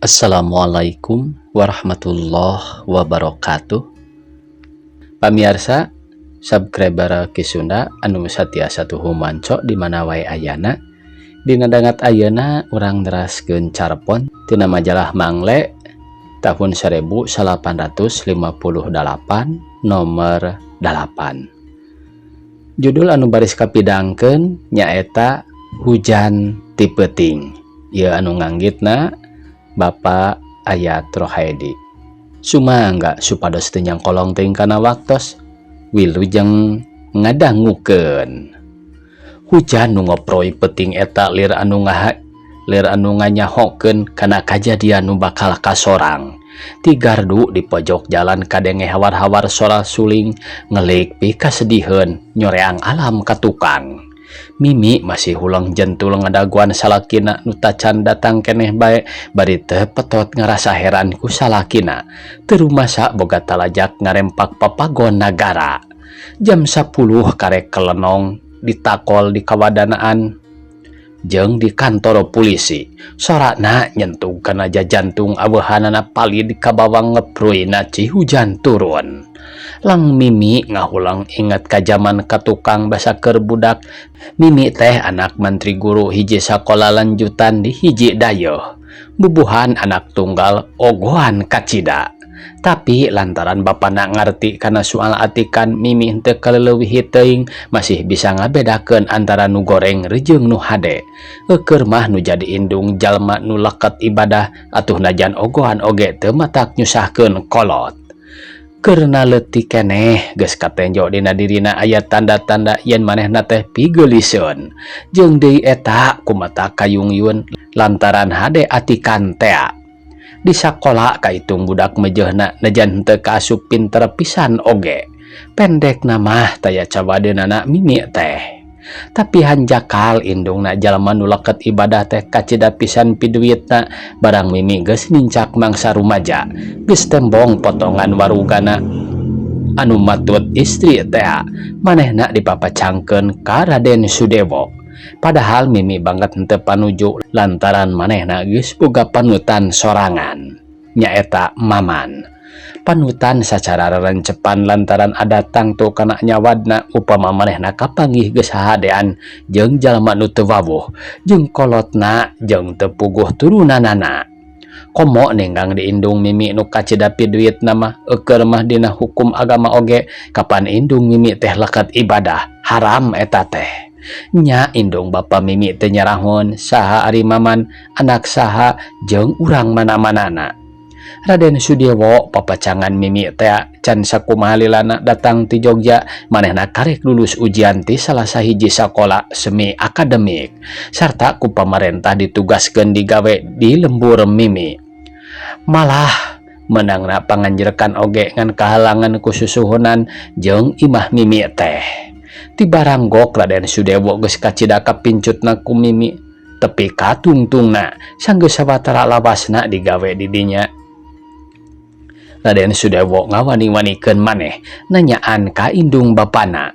Assalamualaikum warahmatullahi wabarakatuh. Pamirsa, subscriber Kisunda anu satiasa tuhu manco di mana wae ayana. Dina dangat ayeuna urang neraskeun carpon tina majalah Mangle tahun 1858 nomor 8. Judul anu baris kapidangkeun nyaeta Hujan ti Peuting. Ieu anu nganggitna Bapak Ayat Rohaidi. Sumangga supados teu nyangkolong teuing kana waktos wilujeng ngadangukeun. Hujan nu ngoproi peuting eta lir anu nganyahokeun kana kajadian nu bakal kasorang. Ti gardu di pojok jalan kadenge hawar-hawar sora suling ngelik pi kasediheun nyoreang alam ka tukang. Mimi masih hulang jentul ngadaguan salakina nu tacan datang keneh bae bari teu petot ngarasa heran ku salakina teu rumasa boga talajak ngarempak papagon nagara. Jam 10 karek kelenong ditakol di kawadanaan jeung di kantor polisi. Sorana nyentug kana jantung aweuhanana palid ka bawang ngepruyna ci hujan turun. Lang Mimi ngahulang ingat ka zaman katukang basa keur budak. Mimi teh anak menteri guru hiji sakola lanjutan di hiji dayeuh. Bubuhan anak tunggal ogohan kacida. Tapi lantaran bapana ngarti kana soal atikan Mimi henteu kaleuwih teuing masih bisa ngabedakeun antara nu goreng rejeung nu hade. Eukeur mah nu jadi indung jalma nu leket ibadah atuh najan ogohan oge teu matak nyusahkeun kolot. Karena leutik keneh geus katenjo dina dirina aya tanda-tanda yen manehna teh pigeuliseun jeung deui eta kumata kayungyun lantaran hade atikan tea. Di sakola kaitung budak mejehna najan henteu kaasup pinter pisan oge. Pendekna mah taya cawadeunana Mimi teh. Tapi hanjakal indungna jalma nu leket ibadah teh kacida pisan piduitna barang Mimi geus nincak mangsa rumaja geus tembong potongan warugana anu matut istri teh manehna dipapacangkeun ka Raden Sudewo. Padahal Mimi banget henteu panuju lantaran manehna geus boga panutan sorangan nyaeta Maman. Panutan sacara rerencepan lantaran ada tangtu kana nyawadna upama manehna kapanggih geus hahadean jeung jalma nu teu wawuh jeung kolotna jeung teu puguh turunanana. Komo ninggang diindung Mimi nu kacida piduitna mah eukeur mah dina hukum agama oge kapan indung Mimi teh leket ibadah haram eta teh. Nya indung bapa Mimi teh nyarahon saha ari Maman anak saha jeung urang mana-manana. Raden Sudewo papacangan Mimi teh can sakumaha lilana datang ti Jogja manehna karek lulus ujian ti salah sahiji sakola semi akademik sarta ku pamarentah ditugaskeun digawe di lembur Mimi. Malah menangna panganjerkan oge ngan kahalangan ku susuhunan jeung imah Mimi teh. Ti baranggok Raden Sudewo geus kacida kapincutna ku Mimi tepi katungtungna sanggeus sawatara lawasna digawe di dinya. Raden Sudewo ngawani-wanikeun maneh nanyaan ka indung bapana.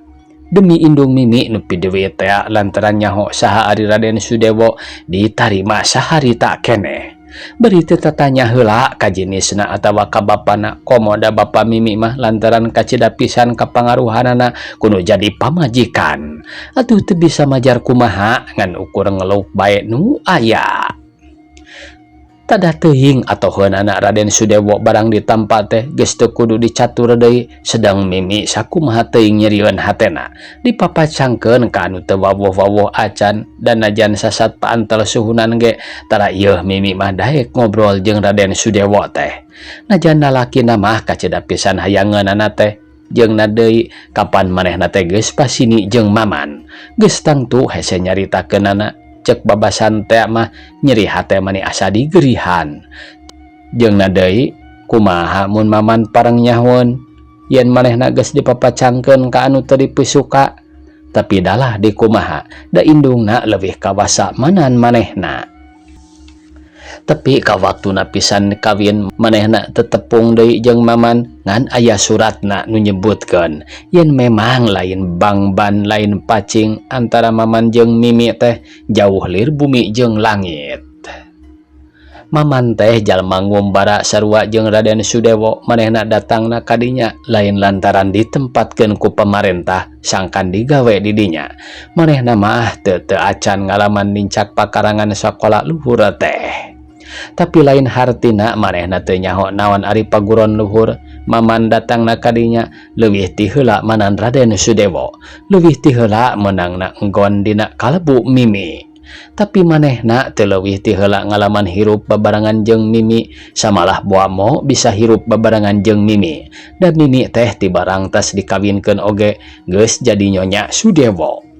Demi indung Mimi nu pidewe teh lantaran nyaho saha ari Raden Sudewo ditarima saharita keneh. Bari teu tatanya heula ka jenisna atawa ka bapana komoda bapa Mimi mah lantaran kacida pisan kapangaruhanana kudu jadi pamajikan. Atuh teu bisa majar kumaha ngan ukur ngeluh bae nu aya. Tada teuing atoheunana Raden Sudewo barang ditampa teh geus teu kudu dicatur deui sedang Mimi sakumaha teuing nyerieun hatena dipapacangkeun ka anu teu wawuh-wawuh acan dan najan sasat paantel suhunan ge tara ieuh Mimi mah daek ngobrol jeung Raden Sudewo teh. Najan lalakina mah kacida pisan hayangeunana teh jeung na deui kapan manehna teh geus pasini jeung Maman geus tangtu hese nyaritakeunana. Cek babasan teh mah nyeri hate mani asa digerihan jeung na deui kumaha mun Maman pareng nyahun yen manehna geus dipapacangkeun ka anu teu dipisuka tapi dalah dikumaha da indungna leuwih kawasa manan manehna. Tapi ka waktuna pisan kawin manehna tetepung deui jeung Maman ngan aya suratna nu nyebutkeun yen memang lain bangban lain pacing antara Maman jeung Mimi teh jauh lir bumi jeung langit. Maman teh jalma ngumbara sarua jeung Raden Sudewo manehna datangna kadinya lain lantaran ditempatkeun ku pamarentah sangkan digawe di dinya. Manehna mah teu acan ngalaman nincak pakarangan sakola luhur teh. Tapi lain hartina manehna teu nyaho naon ari paguron luhur. Maman datangna kadinya leuwih ti heula manan Raden Sudewo, leuwih ti heula meunangna enggon dina kalebu Mimi. Tapi manehna teu leuwih ti heula ngalaman hirup babarangan jeung Mimi, samalah boamo bisa hirup babarangan jeung Mimi. Dan Mimi teh tibarang tas dikawinkeun oge geus jadi Nyonya Sudewo.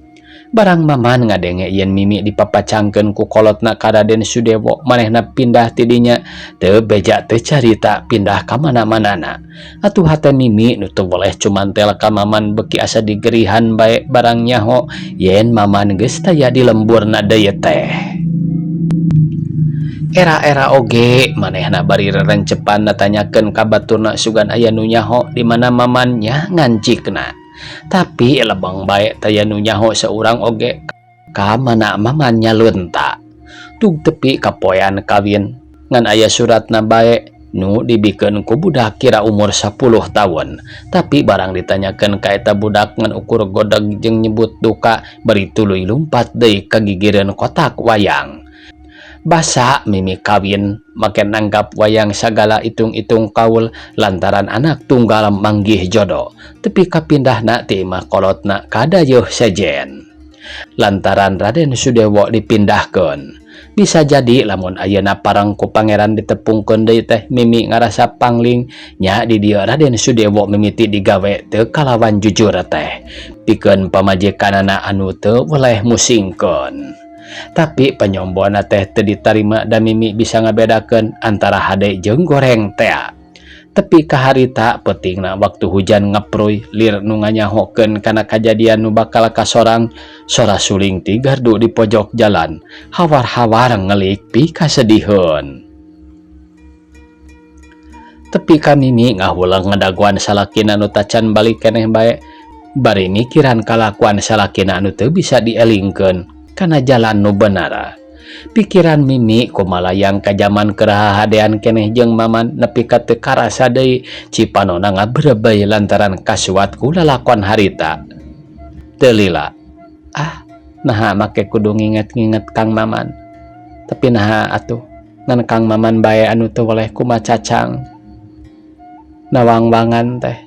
Barang Maman ngadenge yen Mimi dipapacangkeun ku kolotna ka Raden Sudewo, manehna pindah ti dinya teu beja teu carita pindah ka mana-manana. Atuh hate Mimi nu teu boleh cumantel ka Maman beuki asa digerihan bae barang nyaho yen Maman geus taya di lemburna deui teh. Era-era oge manehna bari rerencepan natanyakeun ka baturna sugan aya nu nyaho di mana Maman nya ngancikna. Tapi lebang bae taya nu nyaho seurang oge ka mana Maman nya leunta. Tug tepi kapoean kawin ngan aya suratna bae nu dibikeun ku budak kira umur 10 tahun. Tapi barang ditanyakeun ka eta budak ngan ukur godeg jeung nyebut duka bari tuluy lumpat deui ka gigireun kotak wayang. Basa Mimi kawin make nanggap wayang sagala itung-itung kaul lantaran anak tunggal manggih jodoh, tepi kapindahna ti imah kolotna kadayeuh sejen. Lantaran Raden Sudewo dipindahkeun, bisa jadi lamun ayeuna parang ku pangeran ditepungkeun deui teh Mimi ngarasa pangling nya di dieu Raden Sudewo mimiti digawe teu kalawan jujur teh, pikeun pamajikanana anu teu weleh musingkeun. Tapi penyombona teh teu ditarima dan Mimi bisa ngabedakeun antara hade jeung goreng teh. Tapi kaharita pentingna waktu hujan ngapruy lir nu nganyahokeun kana kajadian nu bakal kasorang, sora suling ti gardu di pojok jalan hawar-hawar ngelik pi kasediheun. Tepi ka Mimi ngahulang ngadaguan salakina nu tacan balik keneh bae, bari mikiran kalakuan salakina anu teu bisa dielingkeun kana jalan nu benar. Pikiran Mimi kumalayang ka jaman kerahadean keneh jeung Maman nepi ka teu karasa deui cipanonna ngabeureubeuy lantaran kasuat ku lalakon harita. Teu lila. Naha make kudu nginget-nginget Kang Maman. Tapi naha atuh ngan Kang Maman bae anu teu weleh kumacacang. Nawang-wangan teh.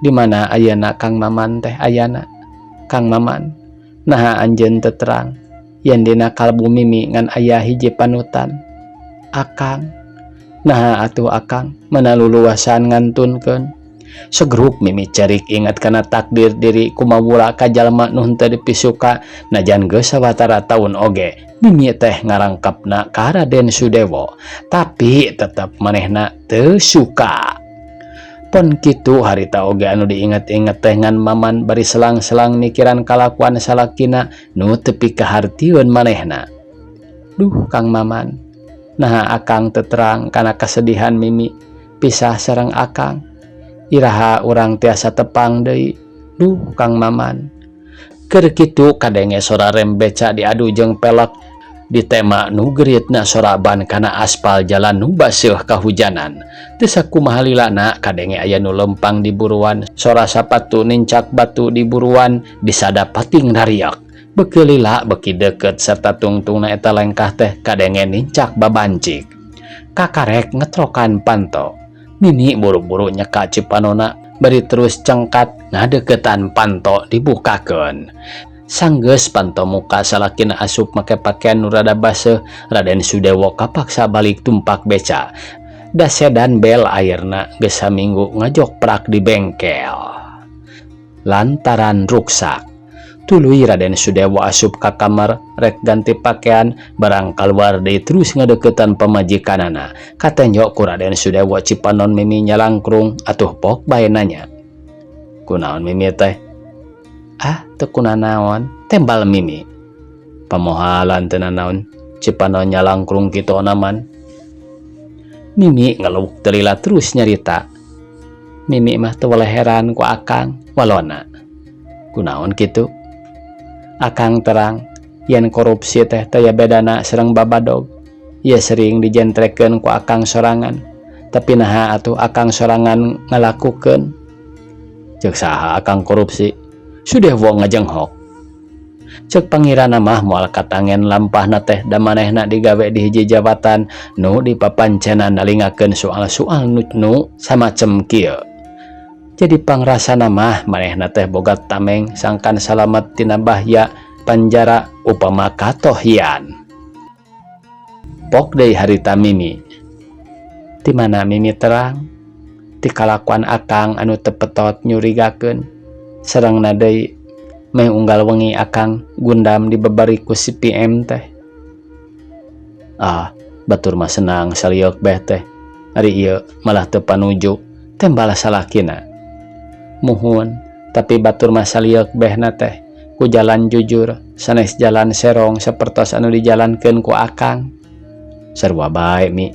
Di mana ayeuna Kang Maman teh ayana? Kang Maman, naha anjeun teu terang yen dina kalbu Mimi ngan aya hiji panutan. Akang, naha atuh Akang manaluluasan ngantunkeun. Segeruk Mimi cerik ingat kana takdir diri kumawula ka jalma nu henteu dipisuka najan geus sawatara taun oge. Mimi teh ngarangkapna ka Raden Sudewo, tapi tetep manehna teu suka. Pon kitu harita oge anu diinget-inget teh ngan Maman bari selang-selang mikiran kalakuan salakina nu tepi kahartieun manehna. Duh Kang Maman, naha Akang teu terang kana kasedihan Mimi pisah sareng Akang. Iraha urang tiasa tepang deui. Duh Kang Maman. Keur kitu kadenge sora rem beca diadu jeung pelek di tema nu geritna soraban kana aspal jalan nu baseuh kahujanan. Teu sakumaha lilana kadenge aya nu lempang di buruan, sora sapatu nincak batu di buruan disada pating nariak. Beuki lila beuki deukeut sarta tungtungna eta lengkah teh kadenge nincak babancik. Kakarek ngetrokan panto. Mimi buru-buru nyeka cipanona bari terus cengkat ngadeuketan panto dibukakeun. Sanggeus panto muka salakina asup make pakaian nu rada baseuh, Raden Sudewo kapaksa balik tumpak beca. Da sedan bel airna geus saminggu ngajok prak di bengkel. Lantaran ruksak, tuluy Raden Sudewo asup ka kamar rek ganti pakaian barang kaluar deui terus ngadeuketan pamajikanana. Katenjo ku Raden Sudewo cipanon Mimi nyalangkrung atuh pok bae nanya. Kunaon Mimi teh? Teu kunaon, tembal Mimi. Pamohalan teu naon, cipanon nyalangkrung kitu onaman. Mimi ngeluh teu lila terus nyarita. Mimi mah teu weleh heran ku Akang, walona. Kunaon kitu? Akang terang yen korupsi teh taya bedana sareng babadog. ia sering dijentrekeun ku akang sorangan, tapi naha atuh akang sorangan ngalakukeun? Ceuk saha akang korupsi? Sudewo ngajenghok. Ceuk pangirana mah moal katangen lampahna teh da manehna digawe di hiji jabatan nu dipapancenan nalingakeun soal-soal nu samacem kieu. Jadi pangrasana mah manehna teh boga tameng sangkan salamet tina bahya panjara upama katohian. Pok deui harita Mimi. Di mana Mimi terang? Ti kalakuan akang anu tepetot nyurigakeun. Sarengna deui meh unggal wengi akang gundam dibebari ku si PM teh. Batur mah senang saliuk beh teh. Ari ieu malah teu panuju tembala salakina. Muhun, tapi batur mah saliuk behna teh ku jalan jujur sanes jalan serong sapertos anu dijalankeun ku akang. Sarua bae Mi,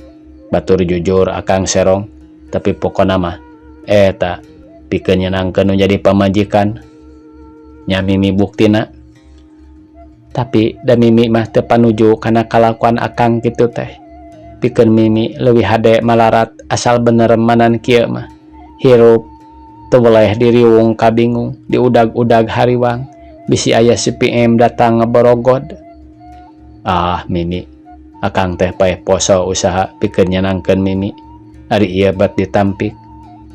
batur jujur akang serong, tapi pokona mah eta pikeun nyenangkeun nu jadi pamajikan. Nya Mimi buktina. Tapi da Mimi mah teu panuju kana kalakuan akang kitu teh. Pikeun Mimi leuwih hade malarat asal bener manan kieu mah. Hirup teu weleh diriung kabingung, diudag-udag hariwang, bisi aya si PM datang ngeborogod. Mimi, akang teh paeh poso usaha pikeun nyenangkeun Mimi. Ari ieu bat ditampik.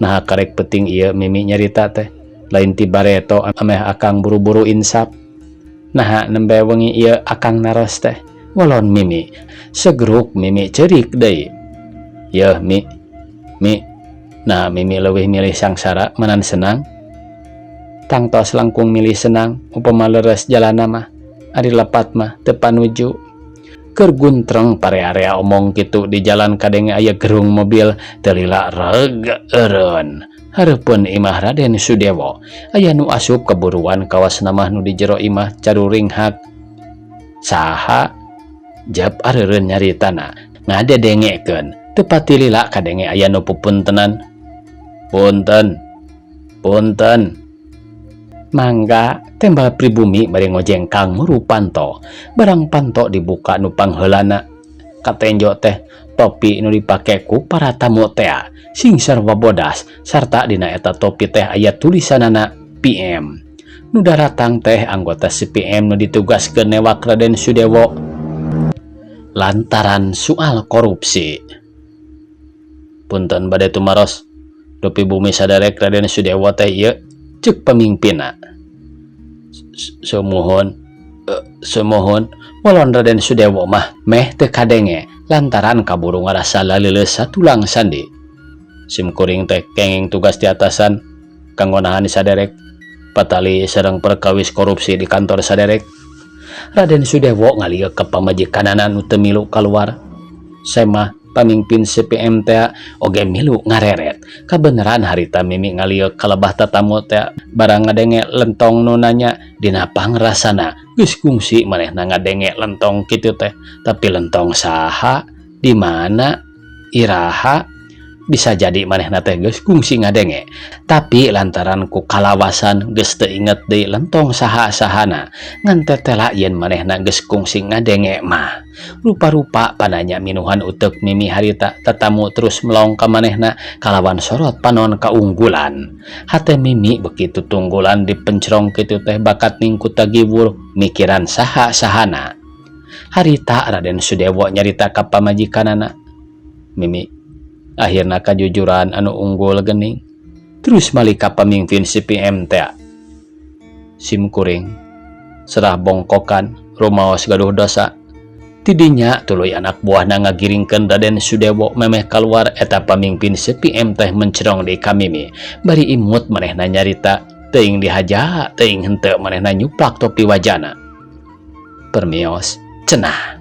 Nah karek penting ieu Mimi nyarita teh. Lain ti bareto ameh akang buru-buru insap. Nah nembe wengi ieu akang naros teh. Ngolon Mimi. Segeruk Mimi cerik deui. Yeuh Mi. Nah Mimi leuwih milih sangsara menan senang. Tangtos langkung milih senang upama leres jalana mah. Ari lepat mah teu panuju. Keur guntreng pare-area omong kitu di jalan kadenge aya gerung mobil teu lila rega eureun. Hareupeun imah Raden Sudewo aya nu asup keburuan kawas mah nu di jero imah caruring hak. Saha? Jab areureun nyaritana ngadedengekeun teu pati lila kadenge aya nu pupuntenan. Punten. Mangga tembal pribumi bari ngojengkang muru panto. Barang panto dibuka nu pangheulana. Katenjo teh topi nu dipake ku para tamu teh sing sarwa bodas sarta dina eta topi teh aya tulisanana PM. Nu daratang teh anggota si PM nu ditugaskeun newak Raden Sudewo lantaran soal korupsi. Punten bade tumaros. Topi bumi sadarek Raden Sudewo teh ieu ceuk pamimpinna. Semohon walon Raden Sudewo mah meh teu kadenge lantaran kaburu ngarasa laleuleus satulang sandi. Simkuring teh kenging tugas di atasan kanggo nahan saderek patali sareng perkawis korupsi di kantor saderek. Raden Sudewo ngalieu ka pamajikanana nu teu milu kaluar. Saya mah pamimpin CPM teh oge milu ngareret. Kabeneran harita Mimi ngalieu kalebah tatamu teh barang ngadenge lentong nu nanya dina pangrasana geus kungsi manehna ngadenge lentong kitu teh. Tapi lentong saha? Di mana? Iraha? Bisa jadi manehna teh geus kungsi ngadenge. Tapi lantaran ku kalawasan geus teu inget deui lentong saha-sahana. Ngan tetela yen manehna geus kungsi ngadenge mah. Rupa-rupa pananya minuhan utek Mimi harita tetamu terus melong ka manehna kalawan sorot panon kaunggulan. Hate Mimi begitu tunggulan dipencerong kitu teh bakat ningku tagiwur mikiran saha-sahana. Harita Raden Sudewo nyarita ka pamajikanana. Mimi akhirna kajujuran anu unggul gening. Terus malika pamimpin CPM teh. Simkuring serah bongkokan rumaos gaduh dosa. Tidinya tuluy anak buahna ngagiringkeun Raden Sudewo memeh kaluar eta pamimpin CPM teh mencerong di Mimi. Bari imut manehna nyarita teuing dihaja teuing henteu manehna nyuplak topi wajana. Permios cenah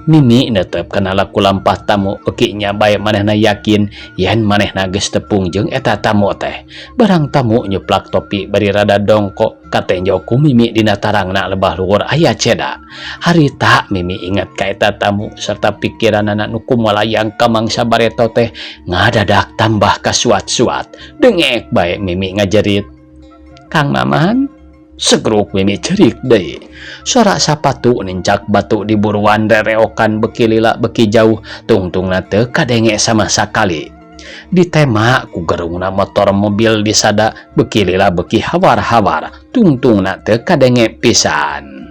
Mimi netep kana laku lampah tamu euki nya bae manehna yakin yen manehna geus tepung jeung eta tamu teh. Barang tamu nyuplak topi bari rada dongko katenjo ku Mimi dina tarangna lebah luhur aya ceda. Harita Mimi inget ka eta tamu sarta pikiranna nu kumalayang ka mangsa bareto teh ngadadak tambah kasuat-suat. Dengek bae Mimi ngajerit, "Kang Maman, segeruk Mimi cerik deui. Sorak sapatu nincak batu di buruan rereokan beki lila beki jauh, tungtungna teu kadenge sama sakali. Ditema ku gerungna motor mobil disada beki lila beki hawar-hawar, tungtungna teu kadenge pisan.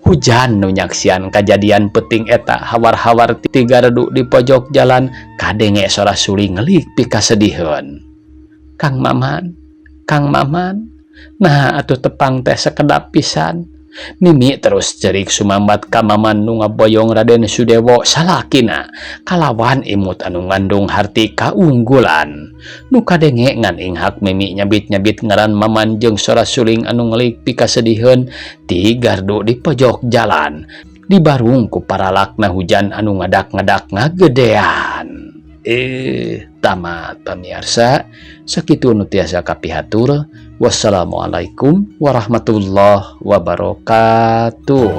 Hujan nu nyaksian kajadian penting eta hawar-hawar ti gardu di pojok jalan, kadenge sora suling ngelik pika sediheun. Kang Maman, Kang Maman, nah atuh tepang teh sekedap pisan. Mimi terus cerik sumambat ka Maman nu ngaboyong Raden Sudewo salakina kalawan imut anu ngandung harti kaunggulan. Nu kadenge ngan inghak Mimi nyabit-nyabit ngaran Maman jeung sora suling anu ngelik pika sediheun ti gardu di pojok jalan, dibarung ku paralakna hujan anu ngadak-ngadak ngagedean. Tamat pamirsa, sakitu nu tiasa kapihatur. Wassalamualaikum warahmatullahi wabarakatuh.